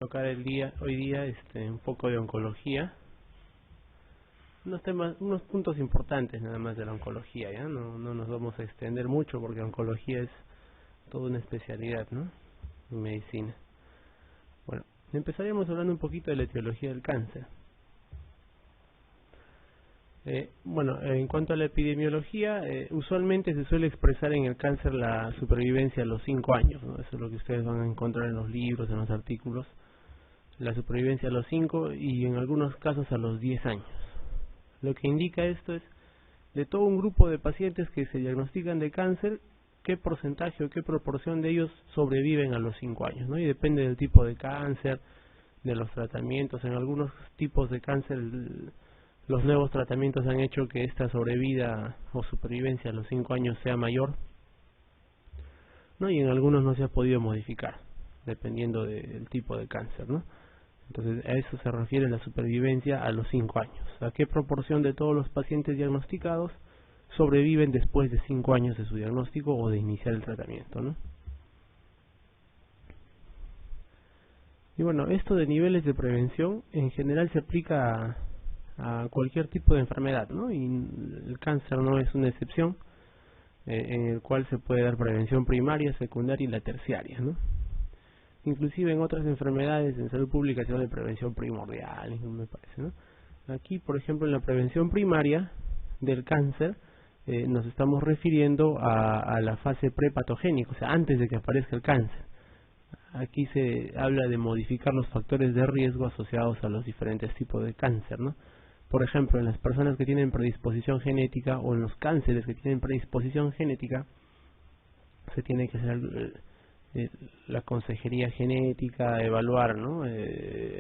Tocar hoy día un poco de oncología, unos puntos importantes nada más de la oncología. Ya no nos vamos a extender mucho porque oncología es toda una especialidad, ¿no?, en medicina. Bueno, empezaríamos hablando un poquito de la etiología del cáncer. En cuanto a la epidemiología, usualmente se suele expresar en el cáncer la supervivencia a los 5 años, ¿no? Eso es lo que ustedes van a encontrar en los libros, en los artículos. La supervivencia a los 5 y en algunos casos a los 10 años. Lo que indica esto es, de todo un grupo de pacientes que se diagnostican de cáncer, qué porcentaje o qué proporción de ellos sobreviven a los 5 años, ¿no? Y depende del tipo de cáncer, de los tratamientos. En algunos tipos de cáncer, los nuevos tratamientos han hecho que esta sobrevida o supervivencia a los 5 años sea mayor, ¿no? Y en algunos no se ha podido modificar, dependiendo del tipo de cáncer, ¿no? Entonces, a eso se refiere la supervivencia a los 5 años. ¿A qué proporción de todos los pacientes diagnosticados sobreviven después de 5 años de su diagnóstico o de iniciar el tratamiento, ¿no? Y bueno, esto de niveles de prevención en general se aplica a cualquier tipo de enfermedad, ¿no? Y el cáncer no es una excepción, en el cual se puede dar prevención primaria, secundaria y la terciaria, ¿no? Inclusive en otras enfermedades en salud pública se habla de prevención primordial, me parece, ¿no? Aquí, por ejemplo, en la prevención primaria del cáncer, nos estamos refiriendo a la fase prepatogénica, o sea, antes de que aparezca el cáncer. Aquí se habla de modificar los factores de riesgo asociados a los diferentes tipos de cáncer, ¿no? Por ejemplo, en las personas que tienen predisposición genética o en los cánceres que tienen predisposición genética, se tiene que hacer la consejería genética, evaluar, ¿no?,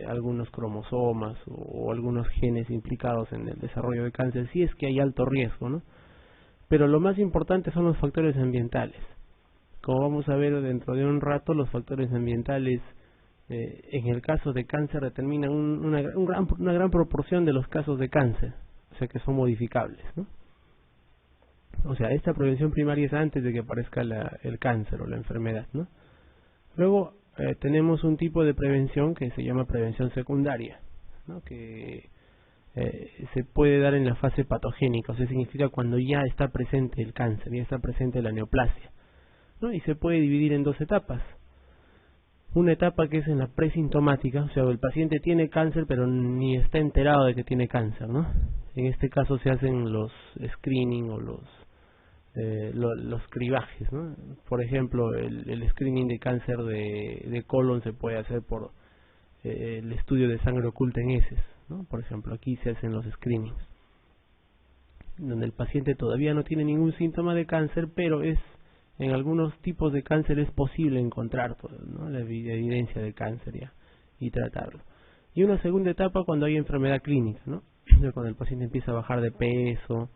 algunos cromosomas o algunos genes implicados en el desarrollo de cáncer, si es que hay alto riesgo, ¿no? Pero lo más importante son los factores ambientales. Como vamos a ver dentro de un rato, los factores ambientales en el caso de cáncer determinan una gran proporción de los casos de cáncer, o sea que son modificables, ¿no? O sea, esta prevención primaria es antes de que aparezca el cáncer o la enfermedad, ¿no? Luego tenemos un tipo de prevención que se llama prevención secundaria, ¿no?, que se puede dar en la fase patogénica, o sea, significa cuando ya está presente el cáncer, ya está presente la neoplasia, ¿no? Y se puede dividir en 2 etapas. Una etapa que es en la presintomática, o sea, el paciente tiene cáncer pero ni está enterado de que tiene cáncer, ¿no? En este caso se hacen los screening o los cribajes, ¿no? Por ejemplo, el screening de cáncer de colon se puede hacer por el estudio de sangre oculta en heces, ¿no? Por ejemplo, aquí se hacen los screenings, donde el paciente todavía no tiene ningún síntoma de cáncer, pero en algunos tipos de cáncer es posible encontrar, ¿no?, la evidencia de cáncer ya y tratarlo. Y una segunda etapa cuando hay enfermedad clínica, ¿no? Cuando el paciente empieza a bajar de peso,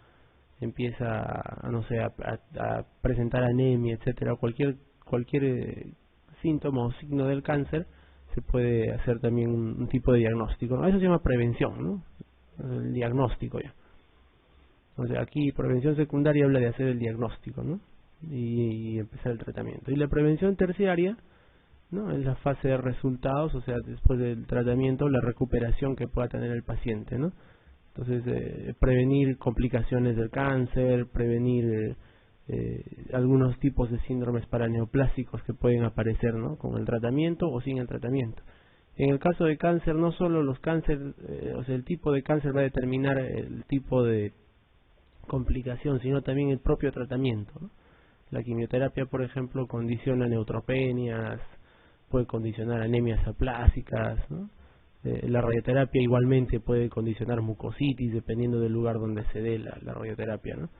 empieza a presentar anemia, etcétera, cualquier síntoma o signo del cáncer, se puede hacer también un tipo de diagnóstico, ¿no? Eso se llama prevención, ¿no?, el diagnóstico ya. O sea, aquí prevención secundaria habla de hacer el diagnóstico, ¿no?, y empezar el tratamiento. Y la prevención terciaria, ¿no?, es la fase de resultados, o sea, después del tratamiento, la recuperación que pueda tener el paciente, ¿no? Entonces, prevenir complicaciones del cáncer, prevenir algunos tipos de síndromes paraneoplásicos que pueden aparecer, ¿no?, con el tratamiento o sin el tratamiento. En el caso de cáncer, no solo los cánceres, o sea, el tipo de cáncer va a determinar el tipo de complicación, sino también el propio tratamiento, ¿no? La quimioterapia, por ejemplo, condiciona neutropenias, puede condicionar anemias aplásicas, ¿no? La radioterapia igualmente puede condicionar mucositis, dependiendo del lugar donde se dé la radioterapia, ¿no?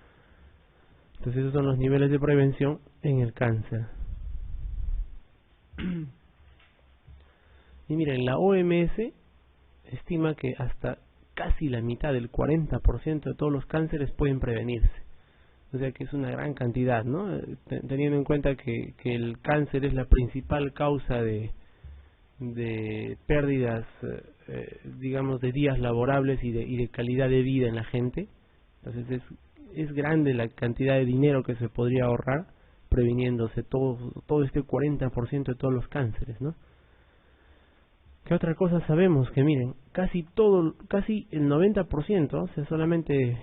Entonces esos son los niveles de prevención en el cáncer. Y miren, la OMS estima que hasta casi la mitad, del 40% de todos los cánceres pueden prevenirse. O sea que es una gran cantidad, ¿no? Teniendo en cuenta que el cáncer es la principal causa de pérdidas, digamos, de días laborables y de calidad de vida en la gente. Entonces es grande la cantidad de dinero que se podría ahorrar previniéndose todo este 40% de todos los cánceres, ¿no? ¿Qué otra cosa sabemos? Que miren, casi el 90%, o sea, solamente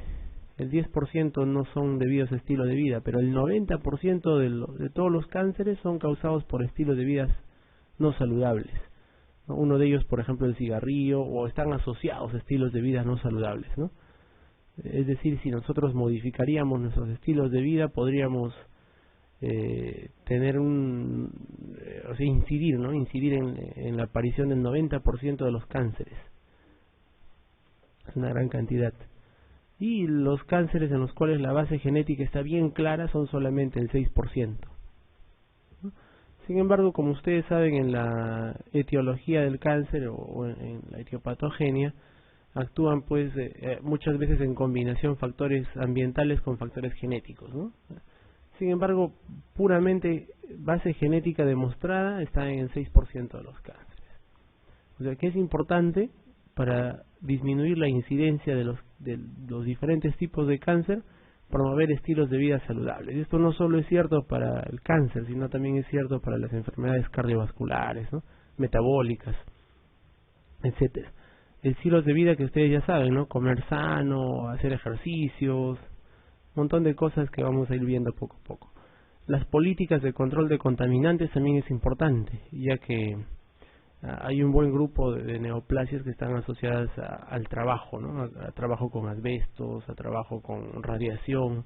el 10% no son debidos a estilo de vida, pero el 90% de todos los cánceres son causados por estilos de vida no saludables, ¿no? Uno de ellos, por ejemplo, el cigarrillo, o están asociados a estilos de vida no saludables, ¿no? Es decir, si nosotros modificaríamos nuestros estilos de vida, podríamos tener o sea, incidir, ¿no? Incidir en la aparición del 90% de los cánceres. Es una gran cantidad. Y los cánceres en los cuales la base genética está bien clara son solamente el 6%. ¿No? Sin embargo, como ustedes saben, en la etiología del cáncer o en la etiopatogenia, actúan pues muchas veces en combinación factores ambientales con factores genéticos, ¿no? Sin embargo, puramente base genética demostrada está en el 6% de los cánceres. O sea que es importante para disminuir la incidencia de los diferentes tipos de cáncer, promover estilos de vida saludables. Y esto no solo es cierto para el cáncer, sino también es cierto para las enfermedades cardiovasculares, ¿no? Metabólicas, etcétera. Estilos de vida que ustedes ya saben, ¿no? Comer sano, hacer ejercicios, un montón de cosas que vamos a ir viendo poco a poco. Las políticas de control de contaminantes también es importante, ya que hay un buen grupo de neoplasias que están asociadas al trabajo, ¿no? A trabajo con asbestos, a trabajo con radiación.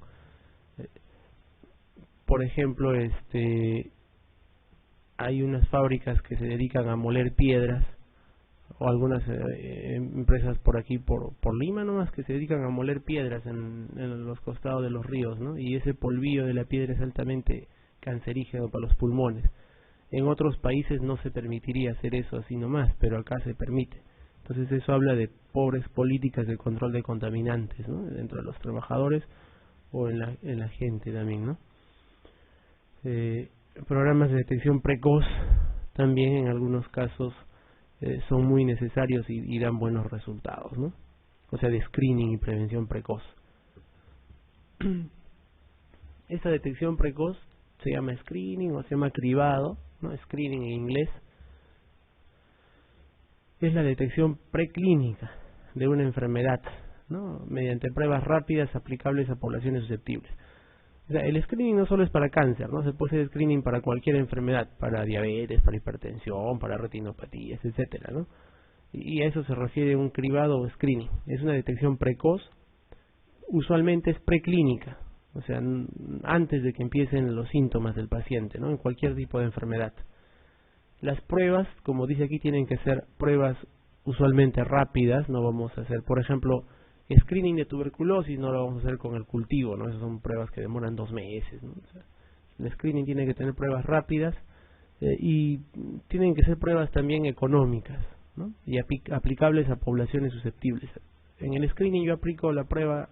Por ejemplo, hay unas fábricas que se dedican a moler piedras, o algunas empresas por aquí, por Lima nomás, que se dedican a moler piedras en los costados de los ríos, ¿no? Y ese polvillo de la piedra es altamente cancerígeno para los pulmones. En otros países no se permitiría hacer eso así nomás, pero acá se permite. Entonces eso habla de pobres políticas de control de contaminantes, ¿no? Dentro de los trabajadores o en la gente también, ¿no? Programas de detección precoz también en algunos casos son muy necesarios y dan buenos resultados, ¿no? O sea, de screening y prevención precoz. Esta detección precoz se llama screening o se llama cribado, ¿no? Screening en inglés. Es la detección preclínica de una enfermedad, ¿no? Mediante pruebas rápidas aplicables a poblaciones susceptibles. O sea, el screening no solo es para cáncer, ¿no? Se puede hacer screening para cualquier enfermedad, para diabetes, para hipertensión, para retinopatías, etcétera, ¿no? Y a eso se refiere un cribado o screening. Es una detección precoz, usualmente es preclínica, o sea, antes de que empiecen los síntomas del paciente, ¿no? En cualquier tipo de enfermedad. Las pruebas, como dice aquí, tienen que ser pruebas usualmente rápidas. No vamos a hacer, por ejemplo, screening de tuberculosis, no lo vamos a hacer con el cultivo, ¿no? Esas son pruebas que demoran 2 meses, ¿no? O sea, el screening tiene que tener pruebas rápidas y tienen que ser pruebas también económicas, ¿no? Y aplicables a poblaciones susceptibles. En el screening yo aplico la prueba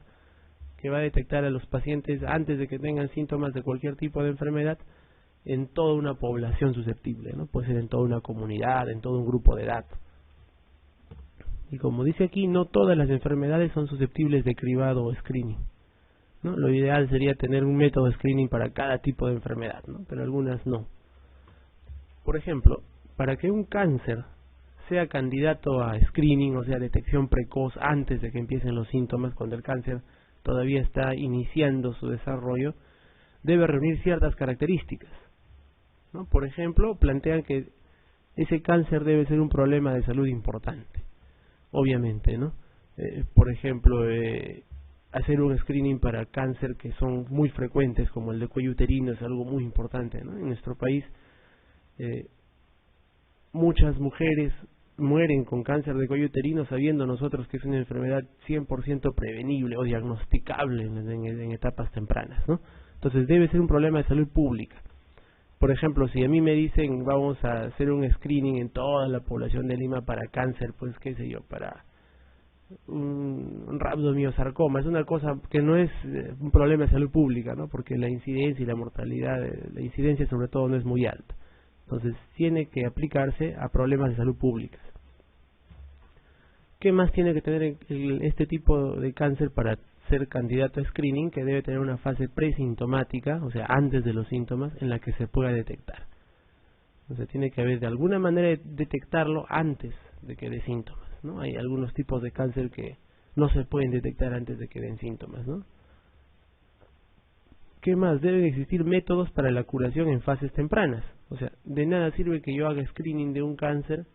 que va a detectar a los pacientes antes de que tengan síntomas de cualquier tipo de enfermedad en toda una población susceptible, ¿no? Puede ser en toda una comunidad, en todo un grupo de edad. Y como dice aquí, no todas las enfermedades son susceptibles de cribado o screening, ¿no? Lo ideal sería tener un método de screening para cada tipo de enfermedad, ¿no? Pero algunas no. Por ejemplo, para que un cáncer sea candidato a screening, o sea, detección precoz antes de que empiecen los síntomas, cuando el cáncer todavía está iniciando su desarrollo, debe reunir ciertas características, ¿no? Por ejemplo, plantean que ese cáncer debe ser un problema de salud importante. Obviamente, ¿no? Por ejemplo, hacer un screening para cáncer que son muy frecuentes, como el de cuello uterino, es algo muy importante, ¿no? En nuestro país, muchas mujeres mueren con cáncer de cuello uterino sabiendo nosotros que es una enfermedad 100% prevenible o diagnosticable en etapas tempranas, ¿no? Entonces debe ser un problema de salud pública. Por ejemplo, si a mí me dicen vamos a hacer un screening en toda la población de Lima para cáncer, pues qué sé yo, para un rhabdomiosarcoma, es una cosa que no es un problema de salud pública, ¿no? Porque la incidencia y la mortalidad, la incidencia sobre todo no es muy alta. Entonces tiene que aplicarse a problemas de salud públicas. ¿Qué más tiene que tener este tipo de cáncer para ser candidato a screening? Que debe tener una fase presintomática, o sea, antes de los síntomas, en la que se pueda detectar. O sea, tiene que haber de alguna manera detectarlo antes de que dé síntomas, ¿no? Hay algunos tipos de cáncer que no se pueden detectar antes de que den síntomas, ¿no? ¿Qué más? Deben existir métodos para la curación en fases tempranas. O sea, de nada sirve que yo haga screening de un cáncer,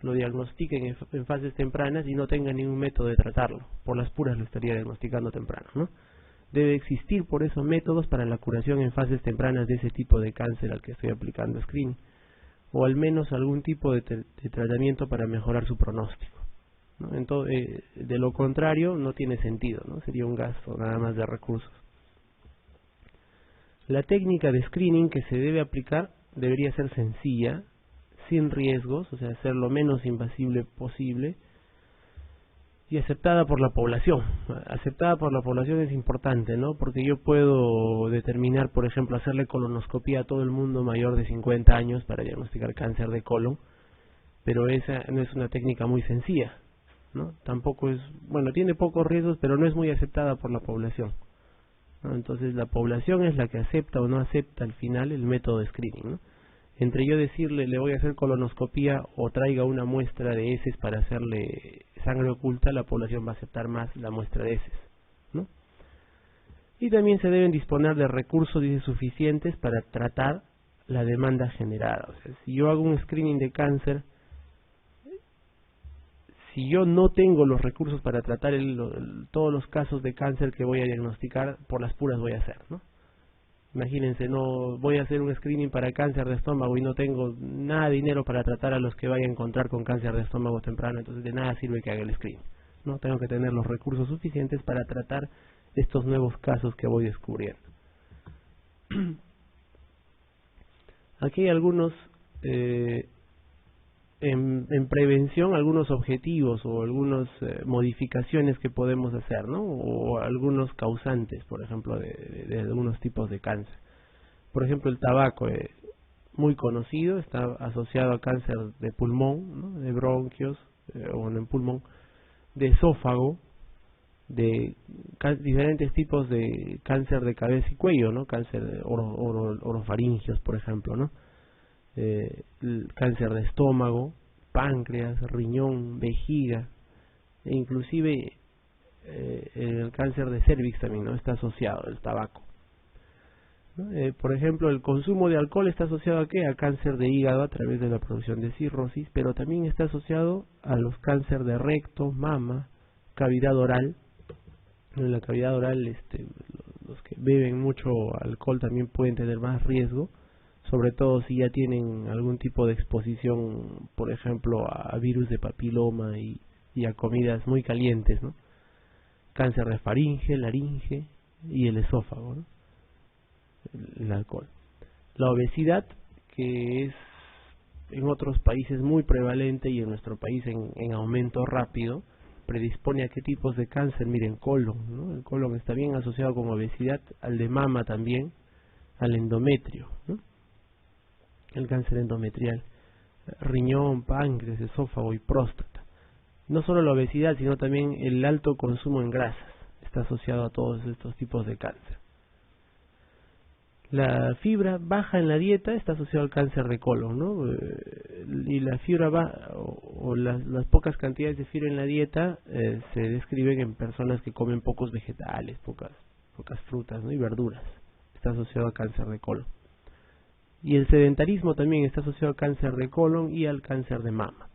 lo diagnostiquen en fases tempranas y no tenga ningún método de tratarlo. Por las puras lo estaría diagnosticando temprano, ¿no? Debe existir por eso métodos para la curación en fases tempranas de ese tipo de cáncer al que estoy aplicando screening, o al menos algún tipo de tratamiento para mejorar su pronóstico, ¿no? Entonces, de lo contrario no tiene sentido, ¿no? Sería un gasto nada más de recursos. La técnica de screening que se debe aplicar debería ser sencilla, sin riesgos, o sea, ser lo menos invasible posible y aceptada por la población. Aceptada por la población es importante, ¿no? Porque yo puedo determinar, por ejemplo, hacerle colonoscopia a todo el mundo mayor de 50 años para diagnosticar cáncer de colon, pero esa no es una técnica muy sencilla, ¿no? Tampoco es, bueno, tiene pocos riesgos, pero no es muy aceptada por la población, ¿no? Entonces la población es la que acepta o no acepta al final el método de screening, ¿no? Entre yo decirle le voy a hacer colonoscopia o traiga una muestra de heces para hacerle sangre oculta, la población va a aceptar más la muestra de heces, ¿no? Y también se deben disponer de recursos suficientes para tratar la demanda generada. O sea, si yo hago un screening de cáncer, si yo no tengo los recursos para tratar todos los casos de cáncer que voy a diagnosticar, por las puras voy a hacer, ¿no? Imagínense, no voy a hacer un screening para cáncer de estómago y no tengo nada de dinero para tratar a los que vaya a encontrar con cáncer de estómago temprano, entonces de nada sirve que haga el screening, ¿no? Tengo que tener los recursos suficientes para tratar estos nuevos casos que voy descubriendo. Aquí hay algunos, en prevención, algunos objetivos o algunas modificaciones que podemos hacer, ¿no? O algunos causantes, por ejemplo, de algunos tipos de cáncer. Por ejemplo, el tabaco, muy conocido, está asociado a cáncer de pulmón, ¿no? De bronquios, o en el pulmón, de esófago, de diferentes tipos de cáncer de cabeza y cuello, ¿no? Cáncer de orofaringios, por ejemplo, ¿no? El cáncer de estómago, páncreas, riñón, vejiga, e inclusive el cáncer de cervix también, ¿no? Está asociado el tabaco, ¿no? Por ejemplo, el consumo de alcohol está asociado ¿a qué? A cáncer de hígado a través de la producción de cirrosis, pero también está asociado a los cáncer de recto, mama, cavidad oral. En la cavidad oral, los que beben mucho alcohol también pueden tener más riesgo, sobre todo si ya tienen algún tipo de exposición, por ejemplo, a virus de papiloma y a comidas muy calientes, ¿no? Cáncer de faringe, laringe y el esófago, ¿no? El alcohol. La obesidad, que es en otros países muy prevalente y en nuestro país en aumento rápido, predispone a qué tipos de cáncer. Miren, colon, ¿no? El colon está bien asociado con obesidad, al de mama también, al endometrio, ¿no? El cáncer endometrial, riñón, páncreas, esófago y próstata. No solo la obesidad, sino también el alto consumo en grasas está asociado a todos estos tipos de cáncer. La fibra baja en la dieta está asociada al cáncer de colon, ¿no? Y la fibra baja, o las pocas cantidades de fibra en la dieta se describen en personas que comen pocos vegetales, pocas frutas, ¿no? Y verduras. Está asociado al cáncer de colon. Y el sedentarismo también está asociado al cáncer de colon y al cáncer de mama.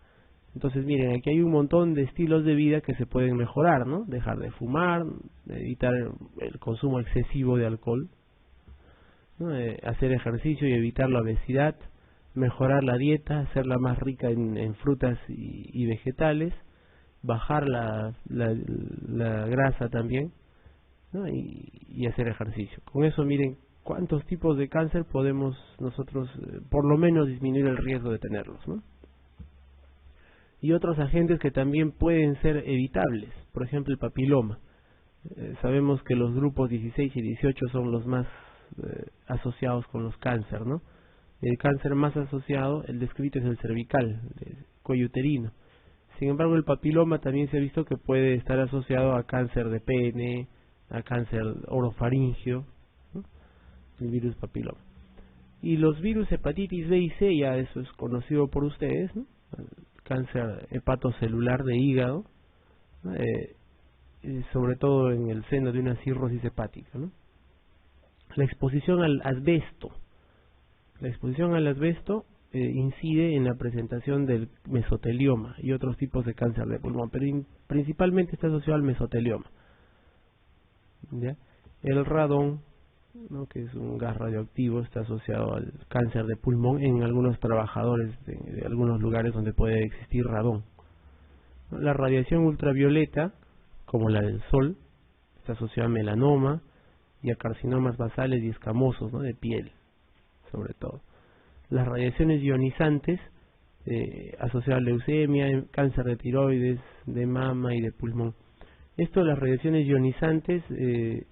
Entonces, miren, aquí hay un montón de estilos de vida que se pueden mejorar, ¿no? Dejar de fumar, evitar el consumo excesivo de alcohol, ¿no? Hacer ejercicio y evitar la obesidad, mejorar la dieta, hacerla más rica en frutas y vegetales, bajar la grasa también, ¿no? Y hacer ejercicio. Con eso, miren cuántos tipos de cáncer podemos nosotros por lo menos disminuir el riesgo de tenerlos, ¿no? Y otros agentes que también pueden ser evitables, por ejemplo el papiloma. Sabemos que los grupos 16 y 18 son los más asociados con los cáncer, ¿no? El cáncer más asociado, el descrito, es el cervical, el cuello uterino. Sin embargo, el papiloma también se ha visto que puede estar asociado a cáncer de pene, a cáncer orofaringio, ¿no? El virus papiloma. Y los virus hepatitis B y C, ya eso es conocido por ustedes, ¿no? El cáncer hepatocelular de hígado, ¿no? Sobre todo en el seno de una cirrosis hepática, ¿no? La exposición al asbesto. La exposición al asbesto incide en la presentación del mesotelioma y otros tipos de cáncer de pulmón, pero principalmente está asociado al mesotelioma. ¿Ya? El radón, ¿no? Que es un gas radioactivo, está asociado al cáncer de pulmón en algunos trabajadores de algunos lugares donde puede existir radón. La radiación ultravioleta, como la del sol, está asociada a melanoma y a carcinomas basales y escamosos, ¿no? De piel, sobre todo. Las radiaciones ionizantes asociadas a leucemia, cáncer de tiroides, de mama y de pulmón. Esto de las radiaciones ionizantes, el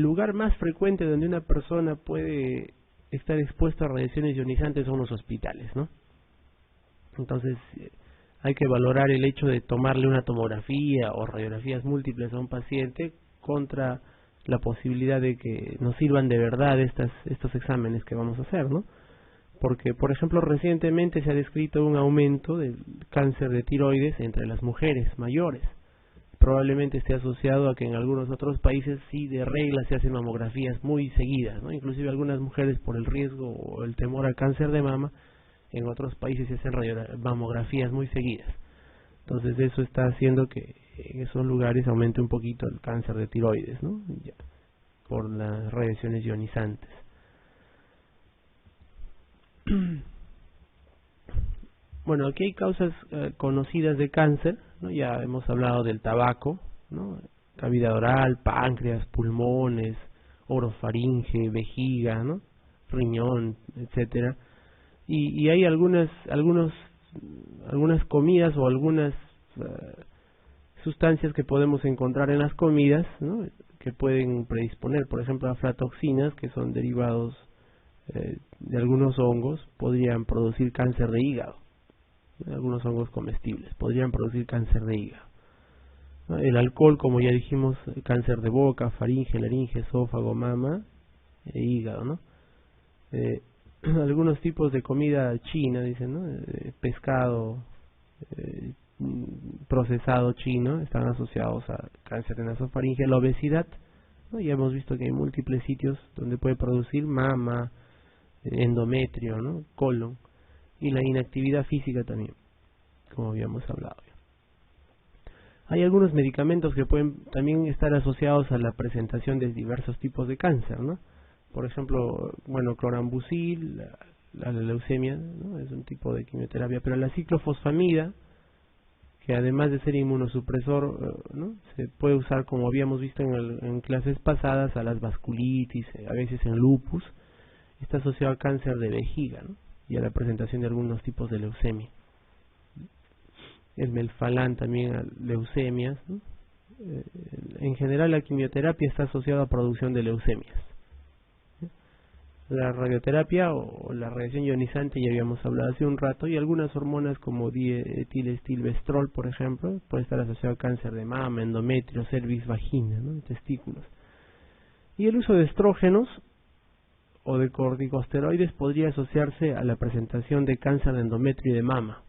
lugar más frecuente donde una persona puede estar expuesta a radiaciones ionizantes son los hospitales, ¿no? Entonces hay que valorar el hecho de tomarle una tomografía o radiografías múltiples a un paciente contra la posibilidad de que nos sirvan de verdad estos exámenes que vamos a hacer, ¿no? Porque, por ejemplo, recientemente se ha descrito un aumento del cáncer de tiroides entre las mujeres mayores. Probablemente esté asociado a que en algunos otros países sí de regla se hacen mamografías muy seguidas, ¿no? Inclusive algunas mujeres por el riesgo o el temor al cáncer de mama, en otros países se hacen mamografías muy seguidas. Entonces eso está haciendo que en esos lugares aumente un poquito el cáncer de tiroides, ¿no? Ya, por las radiaciones ionizantes. Bueno, aquí hay causas conocidas de cáncer, ¿no? Ya hemos hablado del tabaco, ¿no? Cavidad oral, páncreas, pulmones, orofaringe, vejiga, ¿no? Riñón, etcétera. Y hay algunas comidas o algunas sustancias que podemos encontrar en las comidas, ¿no? Que pueden predisponer, por ejemplo, aflatoxinas, que son derivados de algunos hongos, podrían producir cáncer de hígado. Algunos hongos comestibles podrían producir cáncer de hígado. El alcohol, como ya dijimos, cáncer de boca, faringe, laringe, esófago, mama e hígado, ¿no? Algunos tipos de comida china, dicen, ¿no? Pescado procesado chino están asociados a cáncer de nasofaringe. La obesidad, ¿no? Ya hemos visto que hay múltiples sitios donde puede producir mama, endometrio, ¿no? Colon, y la inactividad física también, como habíamos hablado. Hay algunos medicamentos que pueden también estar asociados a la presentación de diversos tipos de cáncer, ¿no? Por ejemplo, bueno, clorambucil, la leucemia, ¿no? Es un tipo de quimioterapia, pero la ciclofosfamida, que además de ser inmunosupresor, ¿no? Se puede usar, como habíamos visto en clases pasadas, a las vasculitis, a veces en lupus. Está asociado al cáncer de vejiga, ¿no? Y a la presentación de algunos tipos de leucemia. El melfalán también a leucemias, ¿no? En general la quimioterapia está asociada a producción de leucemias. La radioterapia o la radiación ionizante, ya habíamos hablado hace un rato, y algunas hormonas como dietilestilbestrol, por ejemplo, puede estar asociado a cáncer de mama, endometrio, cervix, vagina, ¿no? Testículos. Y el uso de estrógenos o de corticosteroides podría asociarse a la presentación de cáncer de endometrio y de mama,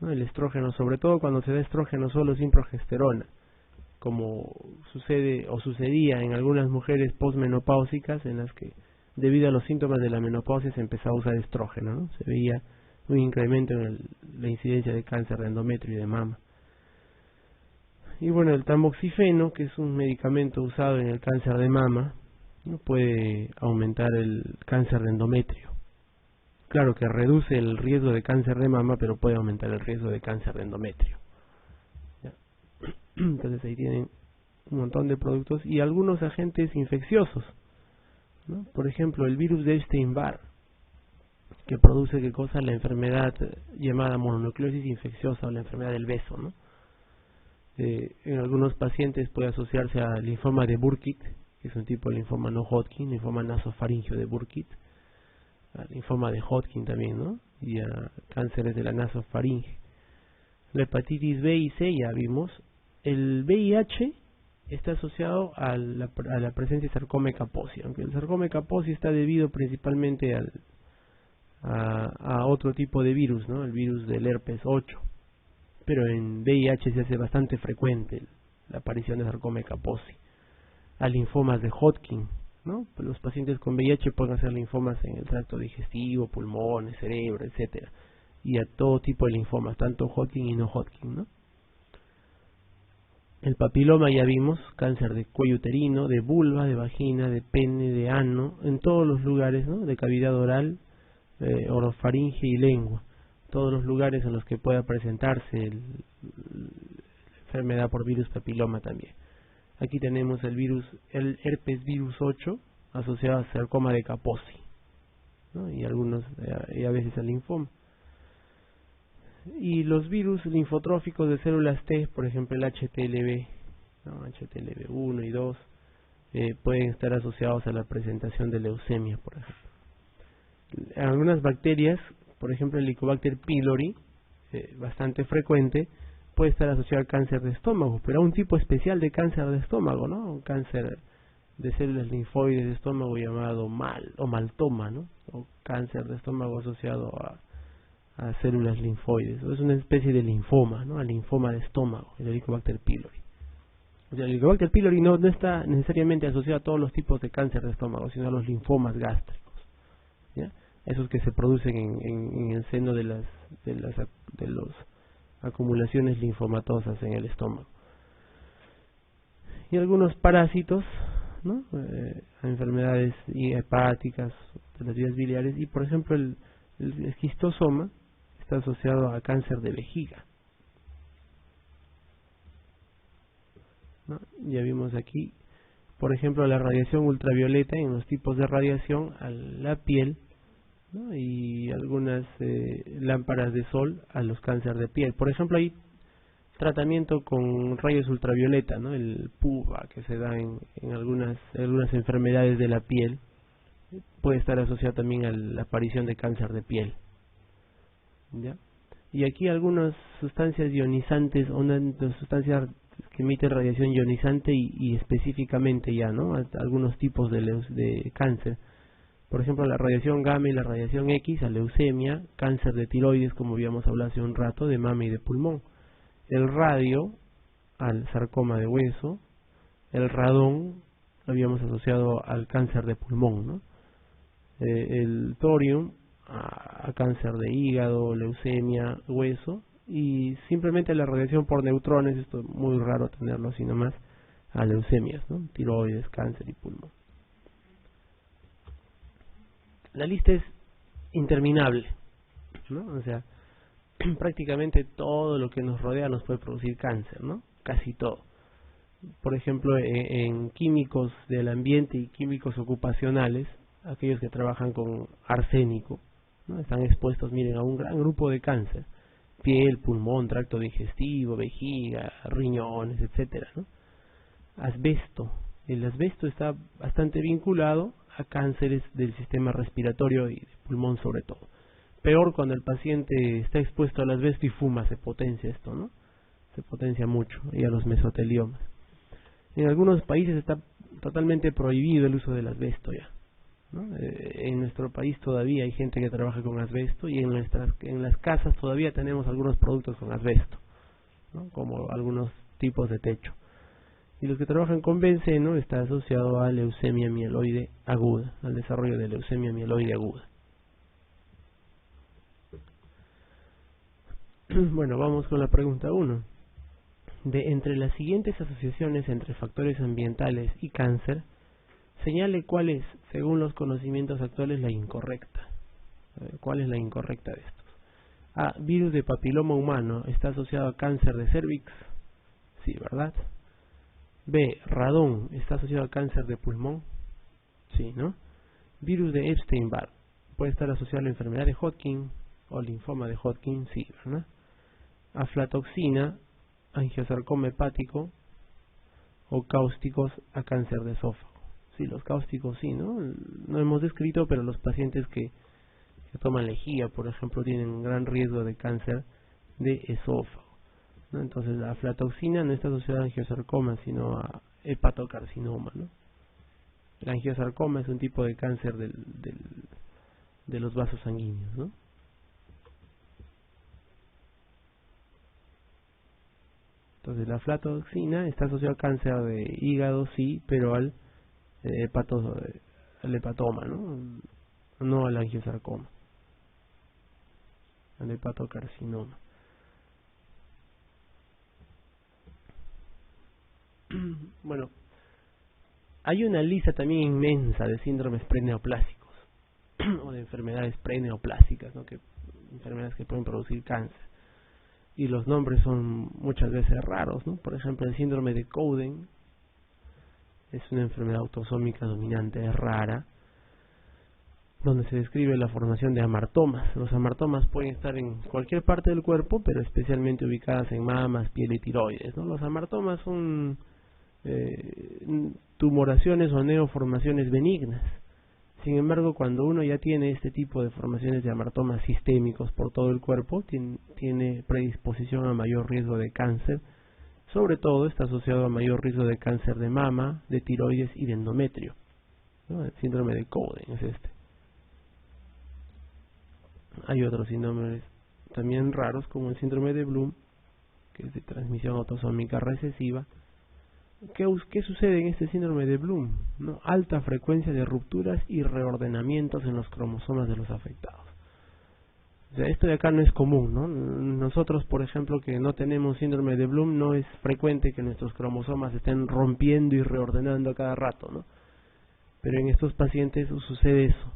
¿no? El estrógeno, sobre todo cuando se da estrógeno solo sin progesterona, como sucede o sucedía en algunas mujeres posmenopáusicas, en las que debido a los síntomas de la menopausia se empezó a usar estrógeno, ¿no? Se veía un incremento en la incidencia de cáncer de endometrio y de mama. Y bueno, el tamoxifeno, que es un medicamento usado en el cáncer de mama, ¿no? Puede aumentar el cáncer de endometrio. Claro que reduce el riesgo de cáncer de mama, pero puede aumentar el riesgo de cáncer de endometrio. ¿Ya? Entonces ahí tienen un montón de productos y algunos agentes infecciosos, ¿no? Por ejemplo, el virus de Epstein-Barr, que produce ¿qué cosa? La enfermedad llamada mononucleosis infecciosa o la enfermedad del beso, ¿no? En algunos pacientes puede asociarse al linfoma de Burkitt, que es un tipo de linfoma no Hodgkin, linfoma nasofaringeo de Burkitt, al linfoma de Hodgkin también, ¿no? Y a cánceres de la nasofaringe. La hepatitis B y C ya vimos. El VIH está asociado a la presencia de Sarcoma kaposi, aunque el Sarcoma kaposi está debido principalmente a otro tipo de virus, ¿no? El virus del herpes 8, pero en VIH se hace bastante frecuente la aparición de Sarcoma kaposi, a linfomas de Hodgkin, ¿no? Los pacientes con VIH pueden hacer linfomas en el tracto digestivo, pulmones, cerebro, etcétera, y a todo tipo de linfomas, tanto Hodgkin y no Hodgkin, ¿no? El papiloma ya vimos, cáncer de cuello uterino, de vulva, de vagina, de pene, de ano, en todos los lugares, ¿no? De cavidad oral, orofaringe y lengua, todos los lugares en los que pueda presentarse la enfermedad por virus papiloma también. Aquí tenemos el herpes virus 8 asociado a sarcoma de Kaposi, ¿no? Y a veces al linfoma. Y los virus linfotróficos de células T, por ejemplo el HTLV, ¿no? HTLV1 y 2, pueden estar asociados a la presentación de leucemia, por ejemplo. Algunas bacterias, por ejemplo el Helicobacter pylori, bastante frecuente, puede estar asociado al cáncer de estómago, pero a un tipo especial de cáncer de estómago, ¿no? Un cáncer de células linfoides de estómago llamado maltoma, ¿no? O cáncer de estómago asociado a células linfoides. Es una especie de linfoma, ¿no? Al linfoma de estómago, el Helicobacter pylori. O sea, el Helicobacter pylori no está necesariamente asociado a todos los tipos de cáncer de estómago, sino a los linfomas gástricos, ¿ya? Esos que se producen en el seno de las acumulaciones linfomatosas en el estómago. Y algunos parásitos, ¿no? Enfermedades hepáticas de las vías biliares, y por ejemplo el esquistosoma está asociado a cáncer de vejiga, ¿no? Ya vimos aquí, por ejemplo, la radiación ultravioleta en los tipos de radiación a la piel, ¿no? Y algunas lámparas de sol a los cánceres de piel. Por ejemplo, hay tratamiento con rayos ultravioleta, ¿no? El PUVA que se da en algunas enfermedades de la piel, puede estar asociado también a la aparición de cáncer de piel, ¿ya? Y aquí algunas sustancias ionizantes, sustancias que emiten radiación ionizante y específicamente ya, ¿no? Algunos tipos de cáncer. Por ejemplo, la radiación gamma y la radiación X a leucemia, cáncer de tiroides, como habíamos hablado hace un rato, de mama y de pulmón. El radio al sarcoma de hueso, el radón lo habíamos asociado al cáncer de pulmón, ¿no? El thorium a cáncer de hígado, leucemia, hueso, y simplemente la radiación por neutrones, esto es muy raro tenerlo así nomás, a leucemias, ¿no? Tiroides, cáncer y pulmón. La lista es interminable, ¿no? O sea, prácticamente todo lo que nos rodea nos puede producir cáncer, ¿no? Casi todo. Por ejemplo, en químicos del ambiente y químicos ocupacionales, aquellos que trabajan con arsénico, ¿no? Están expuestos, miren, a un gran grupo de cáncer: piel, pulmón, tracto digestivo, vejiga, riñones, etcétera, ¿no? Asbesto. El asbesto está bastante vinculado a cánceres del sistema respiratorio y de pulmón sobre todo. Peor cuando el paciente está expuesto al asbesto y fuma, se potencia esto, ¿no? Se potencia mucho, y a los mesoteliomas. En algunos países está totalmente prohibido el uso del asbesto ya, ¿no? En nuestro país todavía hay gente que trabaja con asbesto, y en las casas todavía tenemos algunos productos con asbesto, ¿no? Como algunos tipos de techo. Y los que trabajan con benceno está asociado a leucemia mieloide aguda, al desarrollo de leucemia mieloide aguda. Bueno, vamos con la pregunta 1. Entre las siguientes asociaciones entre factores ambientales y cáncer, señale cuál es, según los conocimientos actuales, la incorrecta. ¿Cuál es la incorrecta de estos? A. Virus de papiloma humano está asociado a cáncer de cervix. Sí, ¿verdad? B. Radón está asociado a cáncer de pulmón. Sí, ¿no? Virus de Epstein-Barr puede estar asociado a la enfermedad de Hodgkin o linfoma de Hodgkin. Sí, ¿verdad? Aflatoxina, angiosarcoma hepático, o cáusticos a cáncer de esófago. Sí, los cáusticos sí, ¿no? No hemos descrito, pero los pacientes que toman lejía, por ejemplo, tienen un gran riesgo de cáncer de esófago, ¿no? Entonces la aflatoxina no está asociada a angiosarcoma, sino a hepatocarcinoma, ¿no? El angiosarcoma es un tipo de cáncer de los vasos sanguíneos, ¿no? Entonces la aflatoxina está asociada al cáncer de hígado, sí, pero al hepatoma, ¿no? No al angiosarcoma, al hepatocarcinoma. Bueno, hay una lista también inmensa de síndromes preneoplásicos o de enfermedades preneoplásicas, ¿no? Enfermedades que pueden producir cáncer. Y los nombres son muchas veces raros, ¿no? Por ejemplo, el síndrome de Cowden es una enfermedad autosómica dominante, es rara, donde se describe la formación de amartomas. Los amartomas pueden estar en cualquier parte del cuerpo, pero especialmente ubicadas en mamas, piel y tiroides, ¿no? Los amartomas son tumoraciones o neoformaciones benignas. Sin embargo, cuando uno ya tiene este tipo de formaciones de amartomas sistémicos por todo el cuerpo, tiene predisposición a mayor riesgo de cáncer. Sobre todo está asociado a mayor riesgo de cáncer de mama, de tiroides y de endometrio, ¿no? El síndrome de Cowden es este. Hay otros síndromes también raros, como el síndrome de Bloom, que es de transmisión autosómica recesiva. ¿Qué sucede en este síndrome de Bloom? ¿No? Alta frecuencia de rupturas y reordenamientos en los cromosomas de los afectados. O sea, esto de acá no es común, ¿no? Nosotros, por ejemplo, que no tenemos síndrome de Bloom, no es frecuente que nuestros cromosomas estén rompiendo y reordenando a cada rato, ¿no? Pero en estos pacientes sucede eso.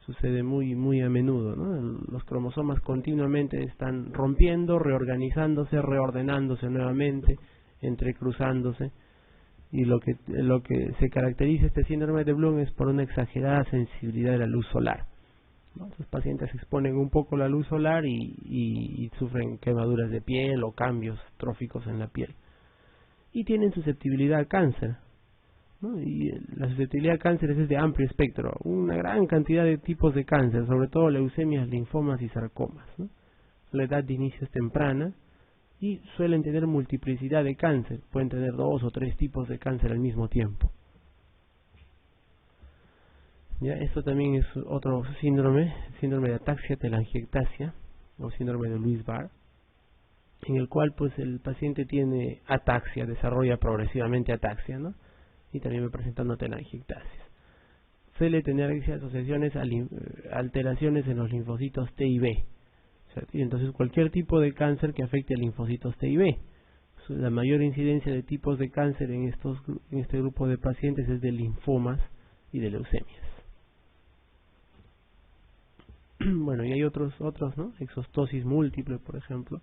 Sucede muy a menudo, ¿no? Los cromosomas continuamente están rompiendo, reorganizándose, reordenándose nuevamente, entrecruzándose. Y lo que se caracteriza este síndrome de Bloom es por una exagerada sensibilidad de la luz solar, ¿no? Los pacientes exponen un poco la luz solar y sufren quemaduras de piel o cambios tróficos en la piel. Y tienen susceptibilidad al cáncer, ¿no? Y la susceptibilidad a cánceres es de amplio espectro, una gran cantidad de tipos de cáncer, sobre todo leucemias, linfomas y sarcomas, ¿no? La edad de inicio es temprana y suelen tener multiplicidad de cáncer, pueden tener 2 o 3 tipos de cáncer al mismo tiempo. Ya, esto también es otro síndrome de ataxia telangiectasia o síndrome de Luis-Barr, en el cual pues el paciente tiene ataxia, desarrolla progresivamente ataxia, ¿no? Y también va presentando telangiectasia. Suele tener asociaciones a alteraciones en los linfocitos T y B. Y entonces cualquier tipo de cáncer que afecte a linfocitos T y B. La mayor incidencia de tipos de cáncer en este grupo de pacientes es de linfomas y de leucemias. Bueno, y hay otros, ¿no? Exostosis múltiple, por ejemplo,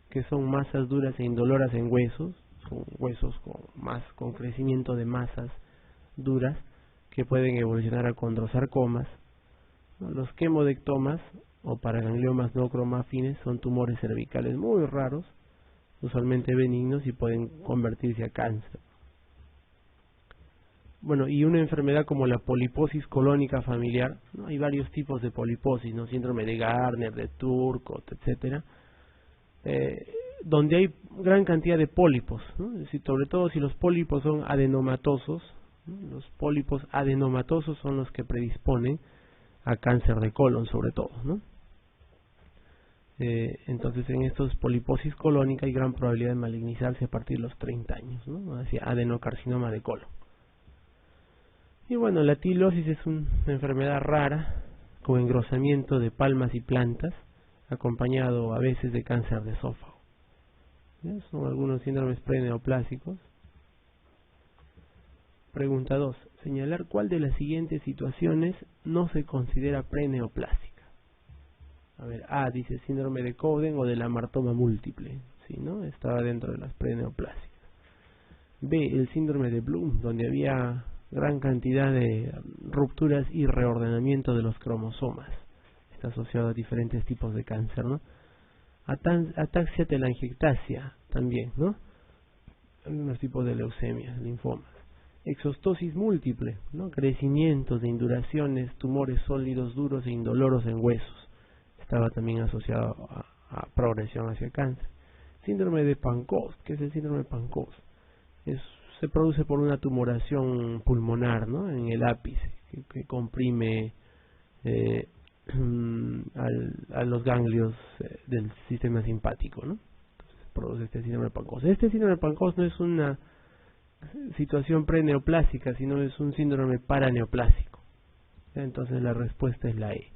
que son masas duras e indoloras en huesos, son huesos con crecimiento de masas duras que pueden evolucionar a condrosarcomas, ¿no? Los quemodectomas o paragangliomas no cromafines son tumores cervicales muy raros, usualmente benignos y pueden convertirse a cáncer. Bueno, y una enfermedad como la poliposis colónica familiar, ¿no? Hay varios tipos de poliposis, ¿no? Síndrome de Gardner, de Turcot, etcétera, donde hay gran cantidad de pólipos, ¿no? Es decir, sobre todo si los pólipos son adenomatosos, ¿no? Los pólipos adenomatosos son los que predisponen a cáncer de colon, sobre todo, ¿no? Entonces en estos poliposis colónica hay gran probabilidad de malignizarse a partir de los 30 años, ¿no? Hacia adenocarcinoma de colon. Y bueno, la tilosis es una enfermedad rara con engrosamiento de palmas y plantas, acompañado a veces de cáncer de esófago. ¿Ya? Son algunos síndromes preneoplásicos. Pregunta 2. Señalar cuál de las siguientes situaciones no se considera preneoplástica. A ver, A dice síndrome de Cowden o del amartoma múltiple, ¿sí, no? Estaba dentro de las preneoplásicas. B, el síndrome de Bloom, donde había gran cantidad de rupturas y reordenamiento de los cromosomas. Está asociado a diferentes tipos de cáncer, ¿no? Ataxia telangiectasia también, ¿no? Algunos tipos de leucemias, linfomas. Exostosis múltiple, ¿no? Crecimientos de induraciones, tumores sólidos, duros e indoloros en huesos. Estaba también asociado a progresión hacia cáncer. Síndrome de Pancoast. ¿Qué es el síndrome de Pancoast? se produce por una tumoración pulmonar, ¿no? En el ápice, que comprime a los ganglios del sistema simpático, ¿no? Entonces se produce este síndrome de Pancoast. Este síndrome de Pancoast no es una situación preneoplásica, sino es un síndrome paraneoplásico. Entonces la respuesta es la E.